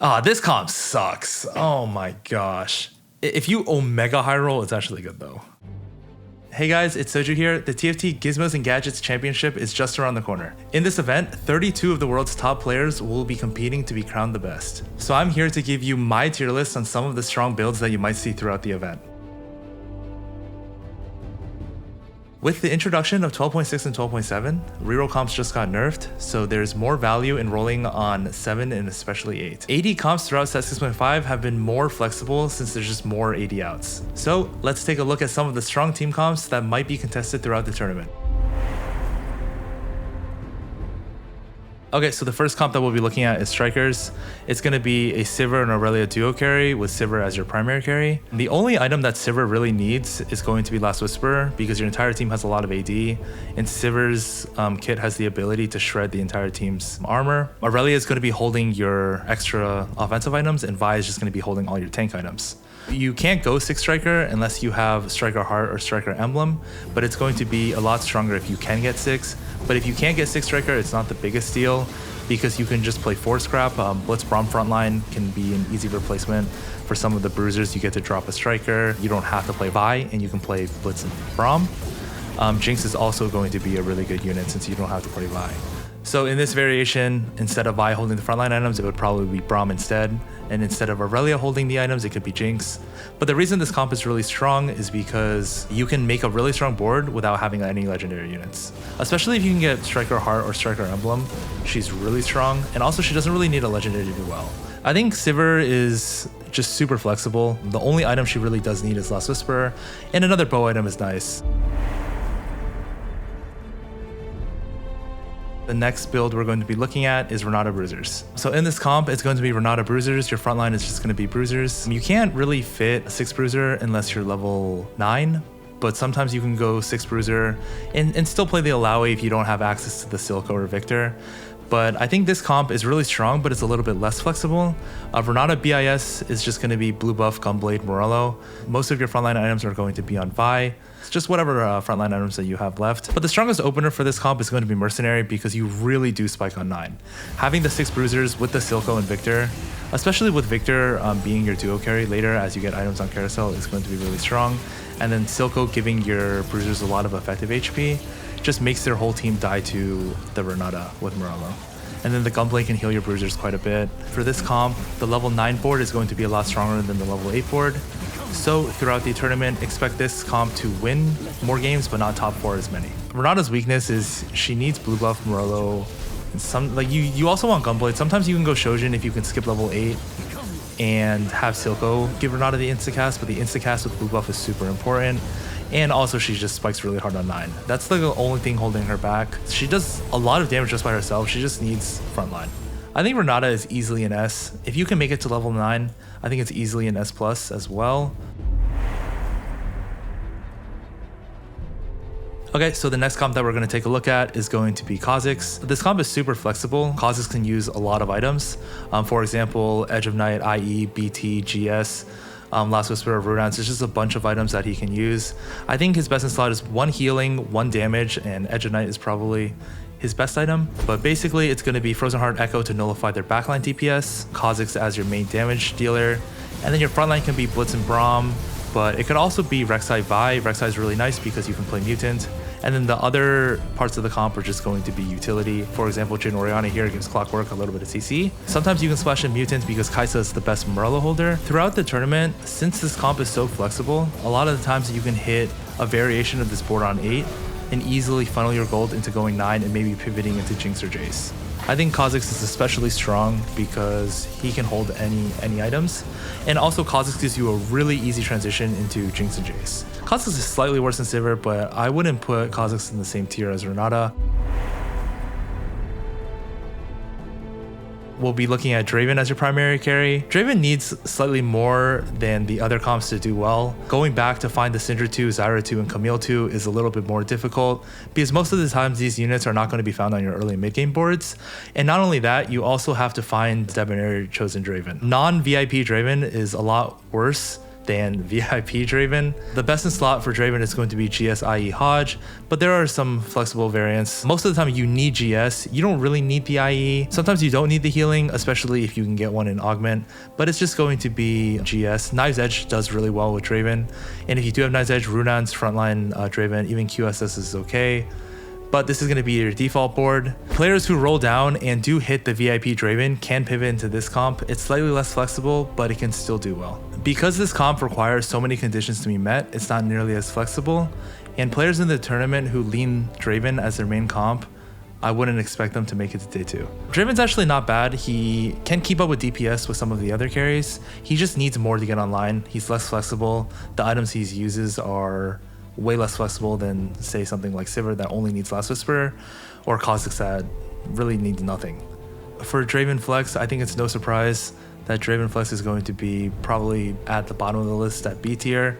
Ah, this comp sucks. Oh my gosh. If you Omega High Roll, it's actually good though. Hey guys, it's Soju here. The TFT Gizmos and Gadgets Championship is just around the corner. In this event, 32 of the world's top players will be competing to be crowned the best. So I'm here to give you my tier list on some of the strong builds that you might see throughout the event. With the introduction of 12.6 and 12.7, reroll comps just got nerfed, so there's more value in rolling on 7 and especially 8. AD comps throughout set 6.5 have been more flexible since there's just more AD outs. So let's take a look at some of the strong team comps that might be contested throughout the tournament. Okay, so the first comp that we'll be looking at is Strikers. It's going to be a Sivir and Aurelia duo carry with Sivir as your primary carry. The only item that Sivir really needs is going to be Last Whisper because your entire team has a lot of AD, and Sivir's kit has the ability to shred the entire team's armor. Aurelia is going to be holding your extra offensive items, and Vi is just going to be holding all your tank items. You can't go 6 Striker unless you have Striker Heart or Striker Emblem, but it's going to be a lot stronger if you can get 6. But if you can't get 6 Striker, it's not the biggest deal because you can just play 4 Scrap. Blitz Braum frontline can be an easy replacement for some of the bruisers. You get to drop a Striker. You don't have to play Vi, and you can play Blitz and Braum. Jinx is also going to be a really good unit since you don't have to play Vi. So in this variation, instead of Vi holding the frontline items, it would probably be Braum instead. And instead of Aurelia holding the items, it could be Jinx. But the reason this comp is really strong is because you can make a really strong board without having any legendary units. Especially if you can get Striker Heart or Striker Emblem, she's really strong. And also she doesn't really need a legendary to do well. I think Sivir is just super flexible. The only item she really does need is Last Whisper, and another bow item is nice. The next build we're going to be looking at is Renata Bruisers. So in this comp, it's going to be Renata Bruisers. Your frontline is just going to be Bruisers. You can't really fit a 6 Bruiser unless you're level 9, but sometimes you can go 6 Bruiser and still play the Alawi if you don't have access to the Silco or Victor. But I think this comp is really strong, but it's a little bit less flexible. Renata BIS is just going to be Blue Buff, Gunblade, Morello. Most of your frontline items are going to be on Vi. It's just whatever frontline items that you have left. But the strongest opener for this comp is going to be Mercenary because you really do spike on 9. Having the 6 Bruisers with the Silco and Victor, especially with Victor being your duo carry later as you get items on Carousel, is going to be really strong. And then Silco giving your Bruisers a lot of effective HP just makes their whole team die to the Renata with Morello. And then the Gunblade can heal your Bruisers quite a bit. For this comp, the level 9 board is going to be a lot stronger than the level 8 board. So throughout the tournament, expect this comp to win more games, but not top 4 as many. Renata's weakness is she needs Blue Buff, Morello, and some you also want Gunblade. Sometimes you can go Shojin if you can skip level 8 and have Silco give Renata the instacast, but the instacast with Blue Buff is super important. And also she just spikes really hard on 9. That's the only thing holding her back. She does a lot of damage just by herself. She just needs frontline. I think Renata is easily an S. If you can make it to level 9, I think it's easily an S+ as well. Okay, so the next comp that we're going to take a look at is going to be Kha'Zix. This comp is super flexible. Kha'Zix can use a lot of items. For example, Edge of Night, IE, BT, GS, Last Whisper of Rudance. It's just a bunch of items that he can use. I think his best in slot is 1 healing, 1 damage, and Edge of Night is probably his best item. But basically, it's going to be Frozen Heart Echo to nullify their backline DPS, Kha'Zix as your main damage dealer, and then your frontline can be Blitz and Braum, but it could also be Rek'Sai Vi. Rek'Sai is really nice because you can play Mutant. And then the other parts of the comp are just going to be utility. For example, Jhin Orianna here gives Clockwork a little bit of CC. Sometimes you can splash in Mutant because Kai'Sa is the best Morello holder. Throughout the tournament, since this comp is so flexible, a lot of the times you can hit a variation of this board on 8 and easily funnel your gold into going 9 and maybe pivoting into Jinx or Jace. I think Kha'Zix is especially strong because he can hold any items, and also Kha'Zix gives you a really easy transition into Jinx and Jace. Kha'Zix is slightly worse than Sivir, but I wouldn't put Kha'Zix in the same tier as Renata. We'll be looking at Draven as your primary carry. Draven needs slightly more than the other comps to do well. Going back to find the Syndra 2, Zyra 2, and Camille 2 is a little bit more difficult because most of the times these units are not going to be found on your early mid-game boards. And not only that, you also have to find Debonair chosen Draven. Non-VIP Draven is a lot worse than VIP Draven. The best in slot for Draven is going to be GS-IE Hodge, but there are some flexible variants. Most of the time you need GS. You don't really need the IE. Sometimes you don't need the healing, especially if you can get one in Augment, but it's just going to be GS. Knife's Edge does really well with Draven. And if you do have Knife's Edge, Runaan's frontline Draven, even QSS is okay. But this is going to be your default board. Players who roll down and do hit the VIP Draven can pivot into this comp. It's slightly less flexible, but it can still do well. Because this comp requires so many conditions to be met, it's not nearly as flexible. And players in the tournament who lean Draven as their main comp, I wouldn't expect them to make it to day 2. Draven's actually not bad. He can keep up with DPS with some of the other carries. He just needs more to get online. He's less flexible. The items he uses are way less flexible than, say, something like Sivir that only needs Last Whisper, or Kha'Zix that really needs nothing. For Draven Flex, I think it's no surprise that Draven Flex is going to be probably at the bottom of the list at B tier.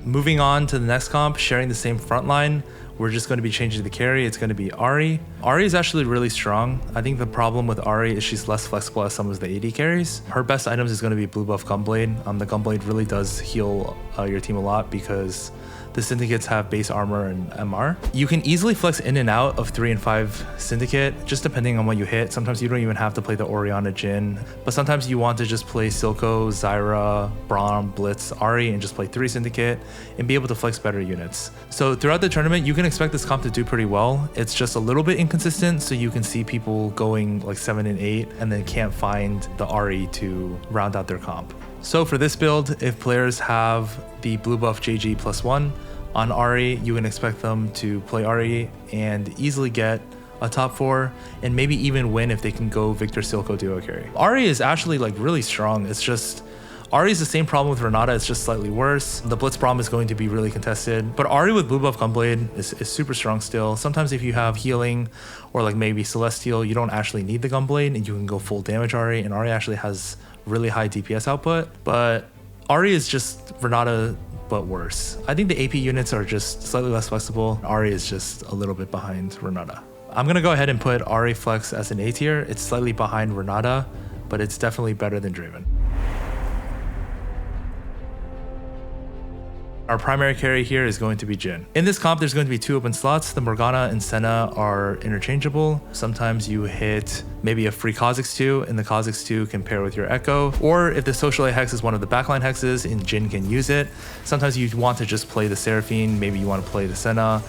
Moving on to the next comp, sharing the same front line, we're just going to be changing the carry. It's going to be Ahri. Ahri is actually really strong. I think the problem with Ahri is she's less flexible as some of the AD carries. Her best items is going to be blue buff Gunblade. The Gunblade really does heal your team a lot because the Syndicates have base armor and MR. You can easily flex in and out of 3 and 5 Syndicate, just depending on what you hit. Sometimes you don't even have to play the Orianna Jhin, but sometimes you want to just play Silco, Zyra, Braum, Blitz, Ahri, and just play 3 Syndicate and be able to flex better units. So throughout the tournament, you can expect this comp to do pretty well. It's just a little bit inconsistent, so you can see people going like 7 and 8 and then can't find the Ahri to round out their comp. So for this build, if players have the blue buff JG +1 on Ahri, you can expect them to play Ahri and easily get a top 4 and maybe even win if they can go Victor Silco duo carry. Ahri is actually like really strong. It's just Ahri is the same problem with Renata, it's just slightly worse. The Blitz Braum is going to be really contested, but Ahri with blue buff Gunblade is super strong still. Sometimes if you have healing or like maybe Celestial, you don't actually need the Gunblade and you can go full damage Ahri, and Ahri actually has really high DPS output, but Ahri is just Renata but worse. I think the AP units are just slightly less flexible. Ahri is just a little bit behind Renata. I'm gonna go ahead and put Ahri Flex as an A tier. It's slightly behind Renata, but it's definitely better than Draven. Our primary carry here is going to be Jhin. In this comp, there's going to be 2 open slots. The Morgana and Senna are interchangeable. Sometimes you hit maybe a free Kha'Zix 2, and the Kha'Zix 2 can pair with your Echo. Or if the Socialite Hex is one of the backline hexes and Jhin can use it, sometimes you want to just play the Seraphine, maybe you want to play the Senna.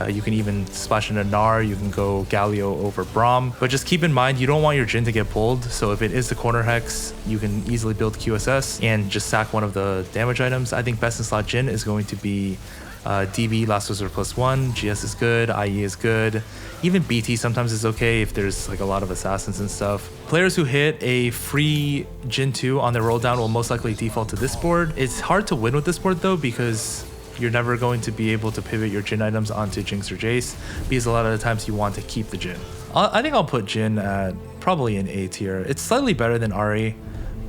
You can even splash in a Gnar, you can go Galio over Braum. But just keep in mind, you don't want your Jhin to get pulled. So if it is the corner hex, you can easily build QSS and just sack one of the damage items. I think best in slot Jhin is going to be DB, Last Wizard +1, GS is good, IE is good. Even BT sometimes is okay if there's like a lot of assassins and stuff. Players who hit a free Jhin 2 on their roll down will most likely default to this board. It's hard to win with this board though, because you're never going to be able to pivot your Jhin items onto Jinx or Jace, because a lot of the times you want to keep the Jhin. I think I'll put Jhin at probably an A tier. It's slightly better than Ahri,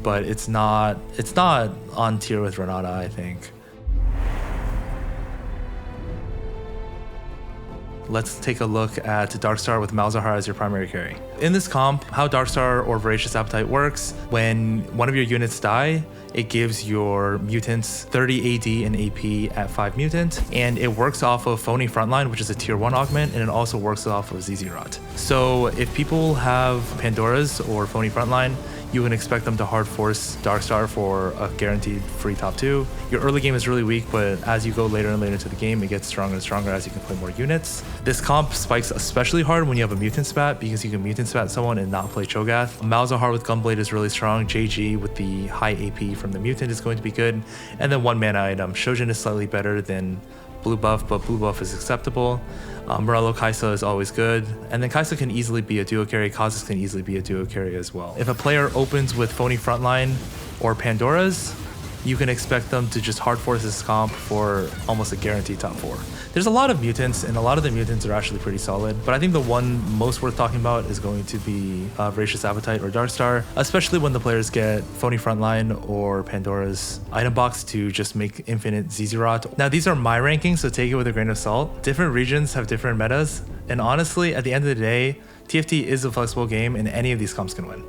but it's not on tier with Renata, I think. Let's take a look at Darkstar with Malzahar as your primary carry. In this comp, how Darkstar or Voracious Appetite works, when one of your units die, it gives your mutants 30 AD and AP at 5 mutant, and it works off of Phony Frontline, which is a tier 1 augment, and it also works off of Zz'Rot. So if people have Pandora's or Phony Frontline, you can expect them to hard force Darkstar for a guaranteed free top 2. Your early game is really weak, but as you go later and later into the game, it gets stronger and stronger as you can play more units. This comp spikes especially hard when you have a mutant spat, because you can mutant spat someone and not play Cho'Gath. Malzahar with Gunblade is really strong. JG with the high AP from the mutant is going to be good. And then 1 mana item. Shojin is slightly better than blue buff, but blue buff is acceptable. Morello Kai'Sa is always good, and then Kai'Sa can easily be a duo carry. Kha'Zix can easily be a duo carry as well. If a player opens with Phony Frontline or Pandora's, you can expect them to just hard force this comp for almost a guaranteed top 4. There's a lot of mutants, and a lot of the mutants are actually pretty solid, but I think the one most worth talking about is going to be Voracious Appetite or Darkstar, especially when the players get Phony Frontline or Pandora's item box to just make infinite Zz'Rot. Now these are my rankings, so take it with a grain of salt. Different regions have different metas, and honestly, at the end of the day, TFT is a flexible game and any of these comps can win.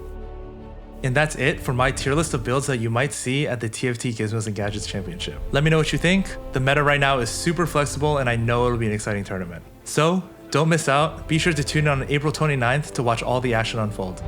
And that's it for my tier list of builds that you might see at the TFT Gizmos and Gadgets Championship. Let me know what you think. The meta right now is super flexible and I know it'll be an exciting tournament. So don't miss out. Be sure to tune in on April 29th to watch all the action unfold.